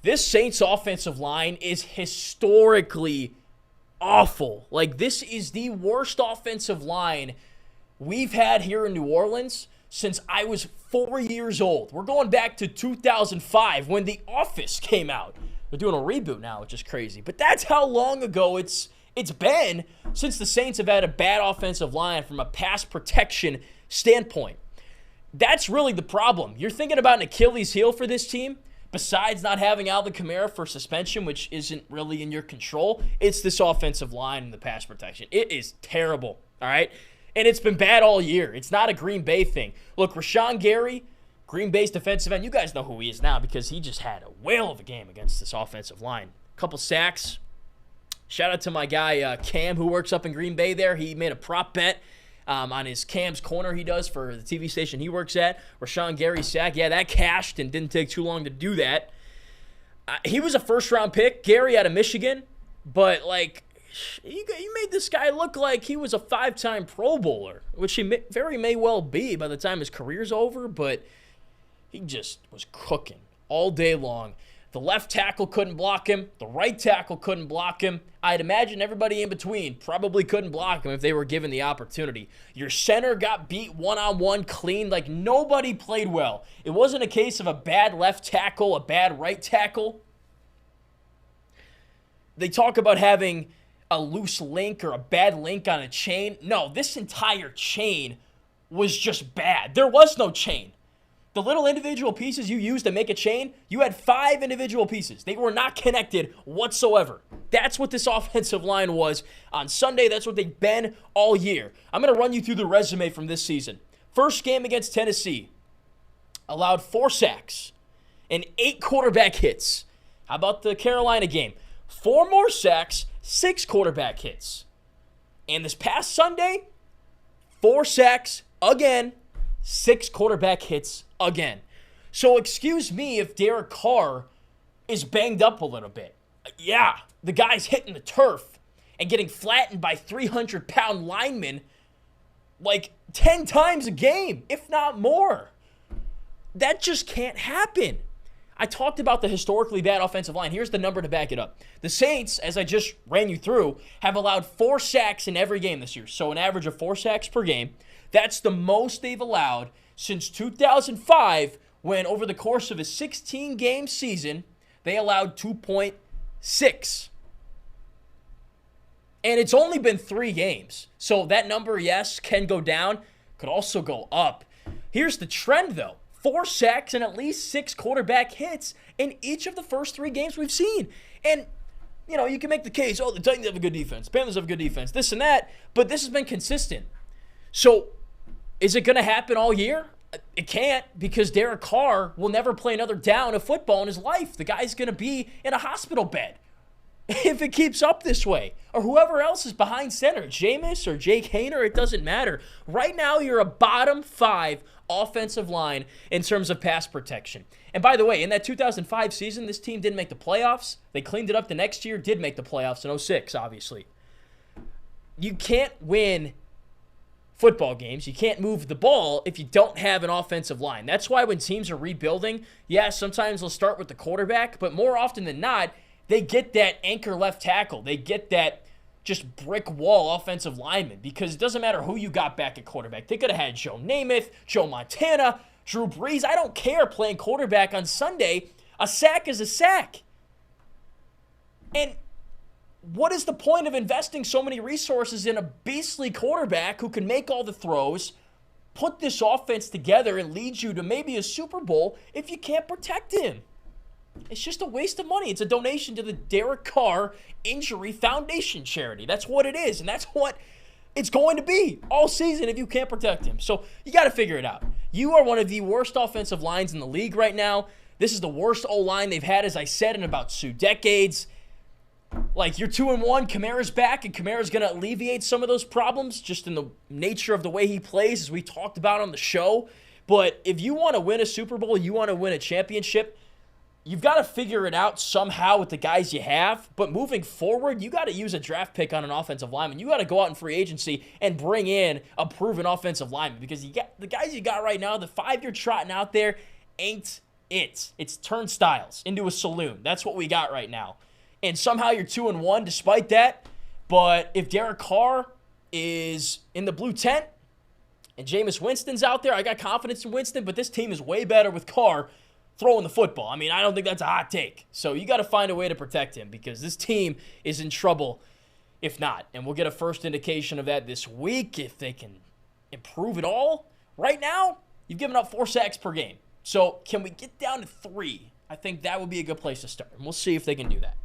This Saints offensive line is historically awful. Like, this is the worst offensive line we've had here in New Orleans since I was 4 years old. We're going back to 2005 when The Office came out. They're doing a reboot now, which is crazy. But that's how long ago it's been since the Saints have had a bad offensive line from a pass protection standpoint. That's really the problem. You're thinking about an Achilles heel for this team. Besides not having Alvin Kamara for suspension, which isn't really in your control, it's this offensive line and the pass protection. It is terrible, all right? And it's been bad all year. It's not a Green Bay thing. Look, Rashawn Gary, Green Bay's defensive end, you guys know who he is now because he just had a whale of a game against this offensive line. A couple sacks. Shout out to my guy Cam, who works up in Green Bay there. He made a prop bet on his Cam's Corner he does for the TV station he works at. Rashawn Gary sack. Yeah, that cashed and didn't take too long to do that. He was a first-round pick, Gary out of Michigan, but, like, you made this guy look like he was a 5-time Pro Bowler, which he very may well be by the time his career's over, but he just was cooking all day long. The left tackle couldn't block him. The right tackle couldn't block him. I'd imagine everybody in between probably couldn't block him if they were given the opportunity. Your center got beat one-on-one clean. Like, nobody played well. It wasn't a case of a bad left tackle, a bad right tackle. They talk about having a loose link or a bad link on a chain. No, this entire chain was just bad. There was no chain. The little individual pieces you use to make a chain, you had 5 individual pieces. They were not connected whatsoever. That's what this offensive line was on Sunday. That's what they've been all year. I'm going to run you through the resume from this season. First game against Tennessee, allowed 4 sacks and 8 quarterback hits. How about the Carolina game? 4 more sacks, 6 quarterback hits. And this past Sunday, 4 sacks again, 6 quarterback hits again. So excuse me if Derek Carr is banged up a little bit. Yeah, the guy's hitting the turf and getting flattened by 300-pound linemen like 10 times a game, if not more. That just can't happen. I talked about the historically bad offensive line. Here's the number to back it up. The Saints, as I just ran you through, have allowed 4 sacks in every game this year. So an average of 4 sacks per game. That's the most they've allowed since 2005, when over the course of a 16-game season, they allowed 2.6. And it's only been 3 games. So that number, yes, can go down, could also go up. Here's the trend, though. 4 sacks and at least 6 quarterback hits in each of the first 3 games we've seen. And, you know, you can make the case, oh, the Titans have a good defense, Panthers have a good defense, this and that, but this has been consistent. So, is it going to happen all year? It can't, because Derek Carr will never play another down of football in his life. The guy's going to be in a hospital bed if it keeps up this way. Or whoever else is behind center, Jameis or Jake Hayner, it doesn't matter. Right now, you're a bottom 5 offensive line in terms of pass protection. And by the way, in that 2005 season, this team didn't make the playoffs. They cleaned it up the next year, did make the playoffs in 06, obviously. You can't win football games. You can't move the ball if you don't have an offensive line. That's why when teams are rebuilding, yeah, sometimes they'll start with the quarterback, but more often than not, they get that anchor left tackle. They get that just brick wall offensive lineman, because it doesn't matter who you got back at quarterback. They could have had Joe Namath, Joe Montana, Drew Brees. I don't care playing quarterback on Sunday. A sack is a sack. And what is the point of investing so many resources in a beastly quarterback who can make all the throws, put this offense together, and lead you to maybe a Super Bowl if you can't protect him? It's just a waste of money. It's a donation to the Derek Carr Injury Foundation charity. That's what it is, and that's what it's going to be all season if you can't protect him. So you got to figure it out. You are one of the worst offensive lines in the league right now. This is the worst O-line they've had, as I said, in about 2 decades. Like, you're 2-1, Kamara's back, and Kamara's going to alleviate some of those problems just in the nature of the way he plays, as we talked about on the show. But if you want to win a Super Bowl, you want to win a championship, you've got to figure it out somehow with the guys you have. But moving forward, you got to use a draft pick on an offensive lineman. You got to go out in free agency and bring in a proven offensive lineman, because you got the guys you got right now, the 5 you're trotting out there ain't it. It's turnstiles into a saloon. That's what we got right now. And somehow you're 2-1 despite that. But if Derek Carr is in the blue tent and Jameis Winston's out there, I got confidence in Winston, but this team is way better with Carr throwing the football. I mean, I don't think that's a hot take. So you got to find a way to protect him because this team is in trouble if not. And we'll get a first indication of that this week if they can improve it all. Right now, you've given up 4 sacks per game. So can we get down to 3? I think that would be a good place to start. And we'll see if they can do that.